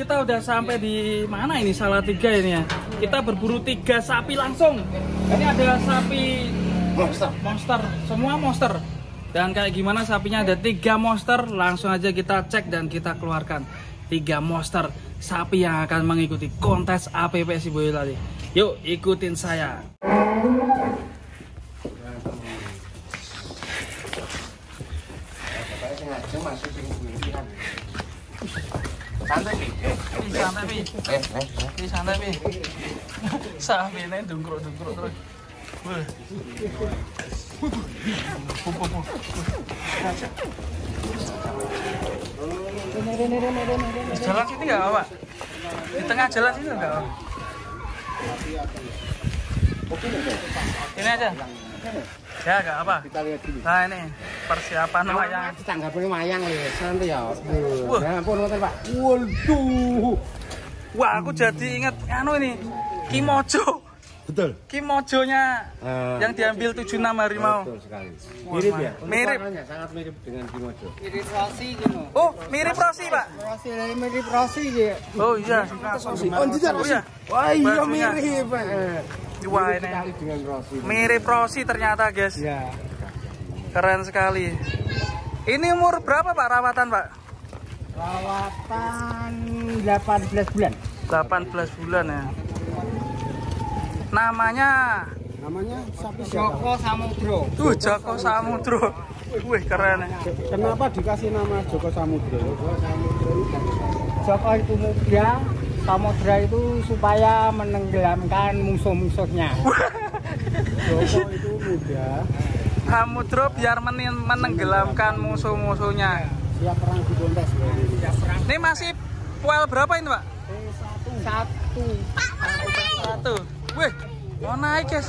kita udah sampai di mana ini? Salatiga ini ya. Kita berburu 3 sapi langsung. Ini ada sapi monster, semua monster. Dan kayak gimana sapinya, ada 3 monster. Langsung aja kita cek dan kita keluarkan 3 monster sapi yang akan mengikuti kontes APPSI Boyolali. Yuk ikutin saya. Santai pi, santai pi, santai pi. Sapi ini dungkruk terus. Jalan sini nggak apa? Di tengah jalan sini nggak apa? Ini aja. Ya nggak apa. Kita lihat dulu. Nah ini persiapan wayang. Tanggapnya wayang ya, santai ya. Ya ampun ngoten Pak. Waduh. Wah aku jadi inget anu ini Kimojo. Betul. Kimojonya yang diambil 76 harimau. Betul sekali. Mirip ya? Mirip. Sangat mirip dengan Kimojo. Mirip Rossi gitu. Oh mirip Rossi Pak. Rossi mirip Rossi gitu. Oh iya. Oh tidak. Oh iya. Wah iya Bajunya. mirip Pak. Wah Mirip ini sekali dengan Rossi. mirip Rossi ternyata guys. Ya. Keren sekali. Ini umur berapa Pak rawatan Pak? Rawatan 18 bulan. 18 bulan ya. Namanya Sapi Joko Samudro. Joko Samudro. Wih keren ya. Kenapa dikasih nama Joko Samudro? Joko itu muda, Samudra itu supaya menenggelamkan musuh-musuhnya. Joko itu muda, Samudro biar menenggelamkan musuh-musuhnya. siap perang di kontes. Ini masih poel berapa ini Pak? Satu. Wih, mau naik guys.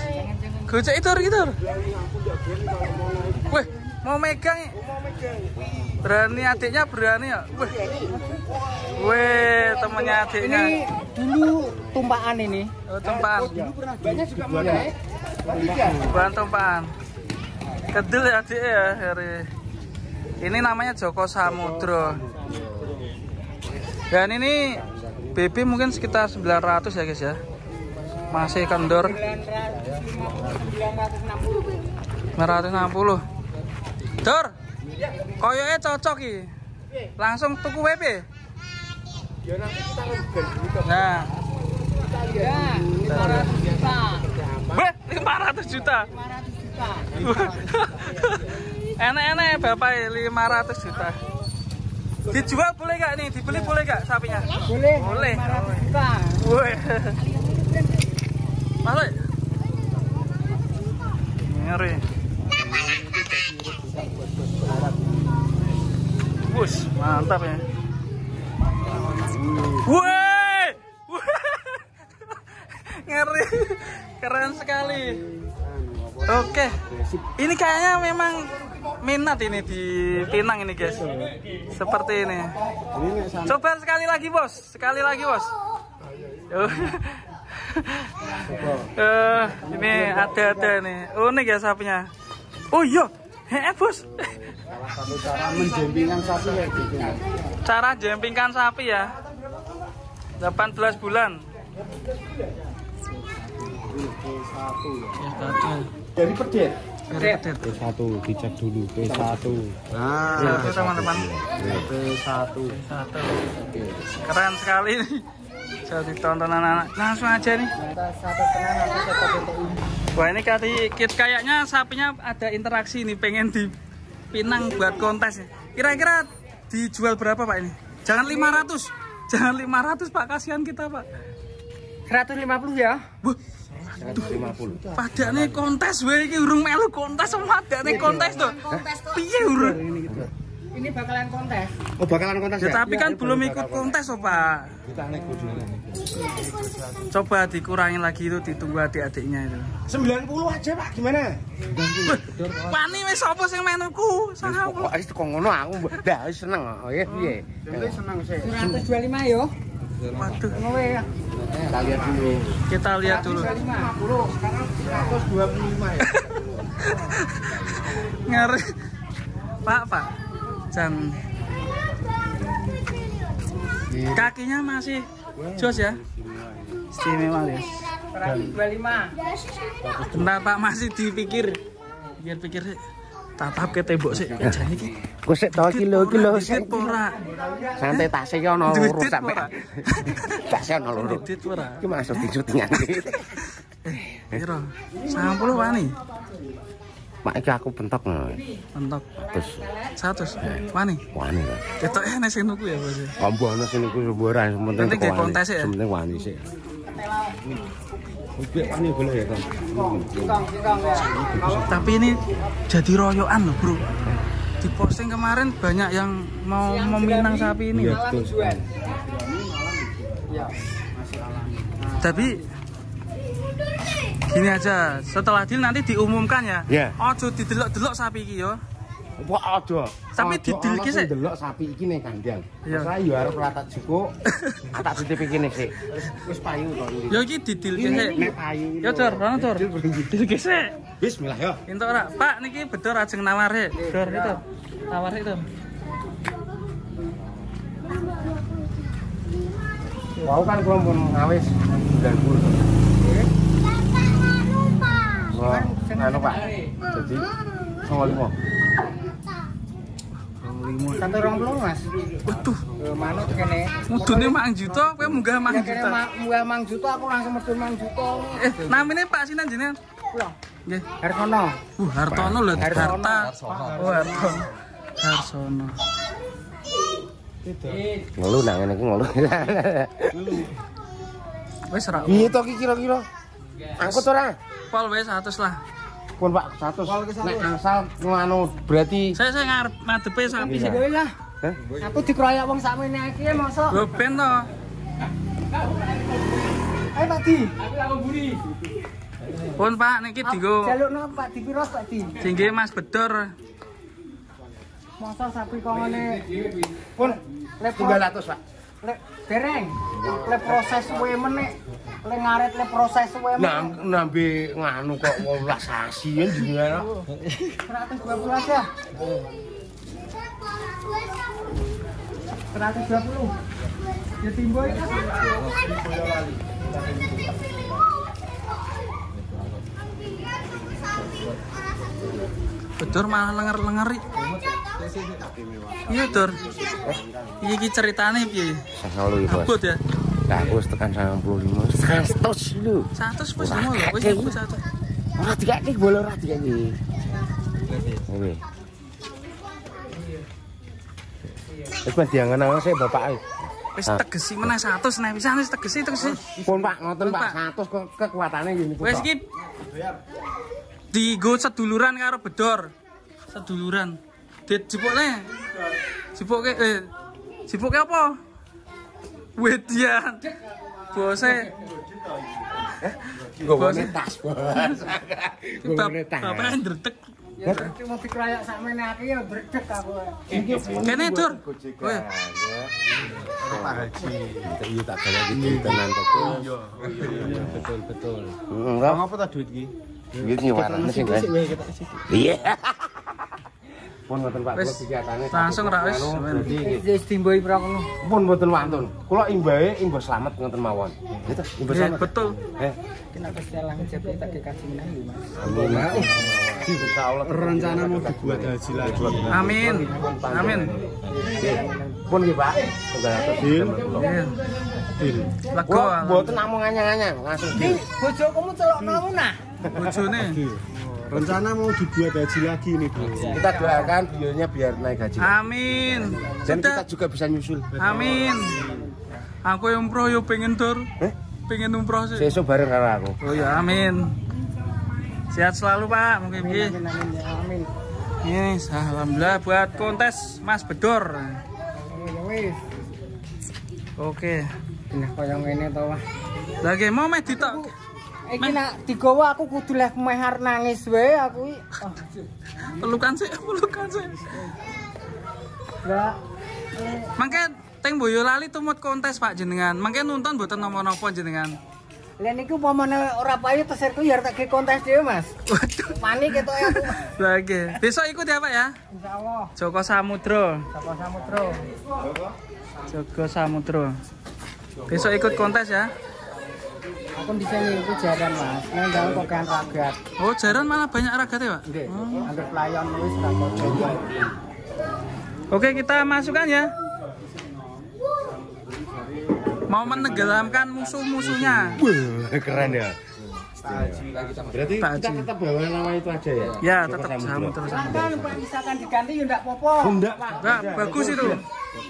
Gojek itu gitu. Wih, mau megang. Berani adiknya berani ya. Wih, temennya adiknya. Ini dulu tumpahan ini. Oh, tumpahan. Banyak juga mau naik. Bahan tumpahan. Kedel ya adik ya hari. Ini namanya Joko Samudro. Dan ini BB mungkin sekitar 900 ya guys ya. Masih kendor 960. Dor, koyoke cocok iki. Langsung tuku WP. Nah, Ya, 500 juta. weh 500 juta. 500 juta. Enak-enak Bapak 500 juta. Dijual boleh gak nih? Dibeli boleh gak sapinya? Boleh. Boleh. 500 juta. Woi. Masuk. Ngeri. Bus, mantap ya. Woi. Ngeri. Keren sekali. Oke. Ini kayaknya memang minat ini di Pinang ini guys. Seperti ini. Coba sekali lagi bos. Sekali lagi bos. Ini ada nih. Unik ya sapinya. Oh iya. Bos. Salah satu cara menjempingkan sapi kayak gitu. Cara jempingkan sapi ya. 18 bulan. P1 Ya tadi. dari pedet. Pedet. P1 dicek dulu P1. Nah, Satu teman-teman. P1. Satu. Keren sekali nih. Jadi tonton anak-anak. Langsung aja nih. Wah ini kayaknya sapinya ada interaksi nih, pengen dipinang buat kontes. Kira-kira dijual berapa Pak ini? Jangan 500. Jangan 500 Pak, kasihan kita Pak. 150 ya. Buh, 150. padane kontes wae iki urung melu kontes sama padane kontes to. Piye urung? Ini bakalan kontes. Oh bakalan kontes Ya ya? tapi kan belum ikut kontes oh Pak. Kita nego dulu. Coba dikurangin lagi itu, ditunggu adik-adiknya itu. 90 aja Pak, gimana? Wani wis sapa sing menuku? Sana Kok wis kok ngono aku ndak seneng kok ya piye? Seneng sih. 125 yo. Waduh, Ngono wae ya. Kita lihat dulu. kita lihat dulu. 150. Sekarang 125 ya. Ngeri. Pak, Jan. Kakinya masih jos ya. Istimewa guys. 125. Bentar Pak, masih dipikir. Pikir sih. Tatap ke tembok sih. Jane iki. Ku sik to kilo Duit ora. santai tasnya ki ono loro Duit sampe. ora. Tasnya ono loro. Duit ora. Ki masuk di syutingan iki. Piro? 90 wani. Pak iki aku bentok. Mentok. Terus 100. Wani. wani kan. Ketok nek sing nuku ya, Bos. Ambono sini ku semburan penting Penting kok di kontes ya? Penting wani sih. Oke, wani boleh ya, Kang. Tapi ini jadi royokan loh, Bro. Di posting kemarin banyak yang mau meminang sapi ini. Iya, betul. Tapi gini aja, setelah deal nanti diumumkan ya. Iya. Ojo didelok-delok sapi iki yo. Wah, ada. Tapi didil iki sik. Delok sapi iki ning kandang. Iya. Saya yo arep latak jukuk. Tak titip iki nih sik. Wis payu to iki. Yo iki didil iki sik. Nek payu. Yo Dor, rono Dor. Didil iki sik. Bismillah yo. Entuk ora? Pak niki bedor ajeng naware. Dor itu. Naware itu. Wau kan kula pun ngawis 90. Wah, anu Pak. Jadi 95. Satu 20 Mas. Waduh, Manut kene. mudune mang juta, kowe munggah mang Kene juta. munggah mang juta aku langsung medun mang juta. Namine Pak Sinan jenengan? Kula. Nggih. Hartono. Hartono lho, Hartono. Harta. Oh, Hartono. Harsono. Ngelu nang ngene iki ngelu. Wis ra. Piye to iki kira-kira? Angkut ora? Pol wis 100 lah. Pun Pak 100. Nek angsal ngono berarti Saya ngarep ngadepe sapi sih. Wis lah. Hah? Aku dikeroyok wong sakmene iki mosok. Lho ben to. Ayo Pak Di. Pun Pak niki dienggo Jalukno Pak Di piro Pak Di? dingge Mas Bedor. Mosok sapi kok ngene. pun Lek 300 Pak. Lek dereng. Lek proses suwe meneh. Lek ngaret lek proses suwe Nah, meneh. nambe nganu kok 18 sasi kan jenengan. 120 aja. 120. Ya timbo iki. Bedor malah lenger-lengeri. Iya, Dor. Iki ceritane piye? Selalu Bos. Abot ya. Lah aku wis tekan 95. Tekan 100 lho. 100 wis ngono lho, wis abot 100. Ora dikake bola ora dikake. Oke. Wis ben diangen-angen sik bapak. Wis tegesi meneh 100 nek pisan wis tegesi. Pun Pak ngoten Pun, Pak Pak. 100 kok kekuatane ngene Wis iki digo seduluran karo Bedor. Seduluran. Dijupukne. Jipuke apa? Wedian. Bose. Gowone tas, Bos. Gowone tas. Bapak ndredeg. Ya iki mau dikeroyok sakmene iki ya bredeg aku. Kene Dur. Oh ya. Pak Haji. Iya tak gawe iki tenan to. Iya, betul. Heeh, ngapa ta duit iki? Duit nyewarane sing kan. Iya. Pun mboten Pak, kula kegiatane Langsung ra wis. Wis timboi pira kono. pun mboten wantun. Kula imbahe imbah slamet ngoten mawon. Gitu, imbah Iya, slamet. betul. Kena kesialan jebret tak dikaji meneh lho Mas. Amin. Insyaallah Rencana mau dibuat haji lagi. Amin. Amin. pun nggih Pak. 300 Iya. Lego. Kula mboten namung anyang-anyang, langsung Ki bojomu celokno nah. Bojone. Rencana mau dibuat haji lagi nih, Bro. kita doakan beliaunya biar naik haji. Amin. Dan Sudah. kita juga bisa nyusul. Amin. Aku yang umroh yo pengen Dur. Pengen umroh sih. Sesuk bareng karo aku. Oh ya, amin. Sehat selalu Pak, mungkin piye. Amin amin ya amin. Ini alhamdulillah buat kontes Mas Bedor. Ya wis. Oke. Nah koyo ngene to wah. Lagi mau meh ditok. Iki nak digawa aku kudu leh meh arep nangis wae aku iki. Pelukan sih. Lah Mangke teng Boyolali tumut kontes Pak jenengan. Mangke nonton mboten napa-napa jenengan. Lah niku pomone ora payu tesirku ya tak ge kontes dhewe, Mas. Waduh. Panik ketok aku. Lagi. Besok ikut ya, Pak ya? Insyaallah. Joko Samudro. Joko Samudro. Joko Samudro. Besok ikut kontes ya? Aku di sini itu jaran, Mas. Nang dalam kokean ragat. Oh, jaran malah banyak ragatnya, Pak? Nggih. Angger pelayan wis ra kok. Oke, kita masukkan ya. Mau menenggelamkan musuh-musuhnya. Wah, keren ya. Berarti Pak kita Haji. tetap bawa nama itu aja ya? Ya, Joko tetap Samudro. Samudro. Kan Pak misalkan diganti ya ndak popo. Enggak, Pak. Nah, bagus itu.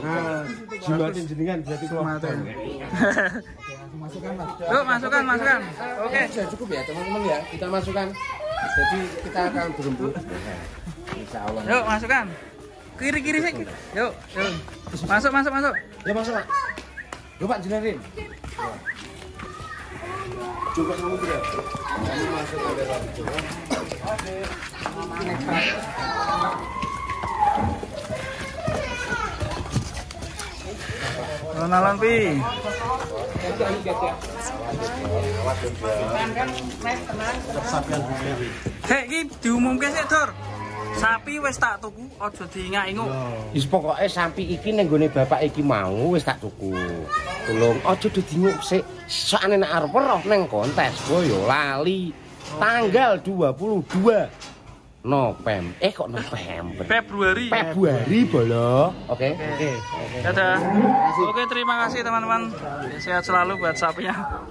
Nah, jimatin jenengan berarti Mata. Masukkan, Mas. Yuk, masukkan. Oke. Sudah cukup ya teman-teman ya. Kita masukkan. Jadi kita akan berembuk. Insya Allah. Yuk, masukkan. Kiri sih. Yuk. Masuk. Ya masuk Pak. Yuk Pak jenerin. Coba kamu tidak. Kamu masuk ke dalam coba. Ronalan Pi. Hei, iki diumumke sik, Dor. Sapi wis tak tuku, aja diingak-inguk. Wis pokoke sapi iki ning gone bapak iki mau wis tak tuku. Tolong aja didinguk sik. Soale nek arep roh ning kontes boyo lali. Tanggal 22 November. Kok November? Februari bolo. Oke. Dadah. Oke, terima kasih teman-teman. Sehat selalu buat sapinya.